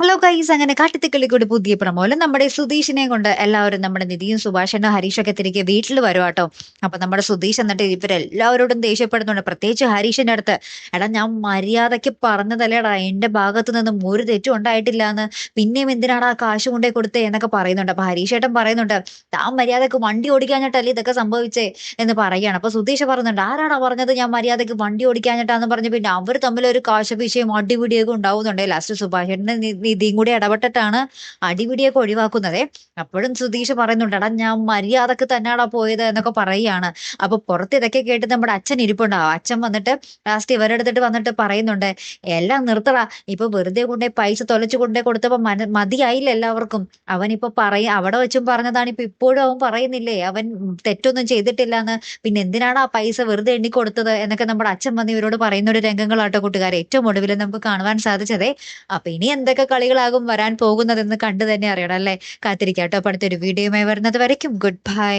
Hello guys, അങ്ങനെ കാട്ടുത്തിക്കളിക്കൂടി പുതിയ പ്രമോല് നമ്മുടെ സുധീഷിനെ കൊണ്ട് എല്ലാവരും നമ്മുടെ നിധിയും സുഭാഷനും ഹരീഷൊക്കെ തിരികെ വീട്ടിൽ വരുവാട്ടോ. അപ്പൊ നമ്മുടെ സുധീഷ് എന്നിട്ട് ഇവരെല്ലാവരോടും ദേഷ്യപ്പെടുന്നുണ്ട്, പ്രത്യേകിച്ച് ഹരീഷിന്റെ അടുത്ത്. എടാ, ഞാൻ മര്യാദയ്ക്ക് പറഞ്ഞതല്ലേടാ, എന്റെ ഭാഗത്തു നിന്നും ഒരു തെറ്റും ഉണ്ടായിട്ടില്ല എന്ന്, പിന്നെയും എന്തിനാണ് ആ കാശ് കൊണ്ടേ കൊടുത്തേ എന്നൊക്കെ പറയുന്നുണ്ട്. അപ്പൊ ഹരീഷേട്ടൻ പറയുന്നുണ്ട്, താൻ മര്യാദക്ക് വണ്ടി ഓടിക്കാഞ്ഞിട്ടല്ലേ ഇതൊക്കെ സംഭവിച്ചേ എന്ന് പറയുകയാണ്. അപ്പൊ സുധീഷ് പറയുന്നുണ്ട്, ആരാടാ പറഞ്ഞത് ഞാൻ മര്യാദക്ക് വണ്ടി ഓടിക്കാഞ്ഞിട്ടാന്ന് പറഞ്ഞു. പിന്നെ അവർ തമ്മിൽ ഒരു കാശവിഷയം അടിപിടിയൊക്കെ ഉണ്ടാവുന്നുണ്ട്. ലാസ്റ്റ് സുഭാഷേട്ടന്റെ നിധിയും കൂടി ഇടപെട്ടിട്ടാണ് അടിപിടിയൊക്കെ ഒഴിവാക്കുന്നതേ. അപ്പോഴും സുധീഷ് പറയുന്നുണ്ട്, എടാ ഞാൻ മര്യാദക്ക് തന്നെയാടാ പോയത് എന്നൊക്കെ പറയുകയാണ്. അപ്പൊ പുറത്ത് ഇതൊക്കെ കേട്ട് നമ്മുടെ അച്ഛൻ ഇരിപ്പുണ്ടാവും. അച്ഛൻ വന്നിട്ട് ലാസ്റ്റ് ഇവരെടുത്തിട്ട് വന്നിട്ട് പറയുന്നുണ്ട്, എല്ലാം നിർത്തടാ, ഇപ്പൊ വെറുതെ കൊണ്ടേ പൈസ തൊലച്ചു കൊണ്ടേ കൊടുത്തപ്പോ മതിയായില്ല എല്ലാവർക്കും. അവൻ ഇപ്പൊ അവിടെ വെച്ചും പറഞ്ഞതാണ്, ഇപ്പൊ ഇപ്പോഴും അവൻ പറയുന്നില്ലേ അവൻ തെറ്റൊന്നും ചെയ്തിട്ടില്ല എന്ന്. പിന്നെ എന്തിനാണ് ആ പൈസ വെറുതെ എണ്ണി കൊടുത്തത് എന്നൊക്കെ നമ്മുടെ അച്ഛൻ വന്ന് ഇവരോട് പറയുന്ന ഒരു രംഗങ്ങളാട്ടോ കൂട്ടുകാരെ ഏറ്റവും ഒടുവിൽ നമുക്ക് കാണുവാൻ സാധിച്ചതേ. അപ്പൊ ഇനി എന്തൊക്കെ കളികളാകും വരാൻ പോകുന്നതെന്ന് കണ്ടു തന്നെ അറിയണം അല്ലേ. കാത്തിരിക്കാട്ടോ. അപ്പൊ അടുത്തൊരു വീഡിയോയുമായി വരുന്നത് വരയ്ക്കും ഗുഡ് ബൈ.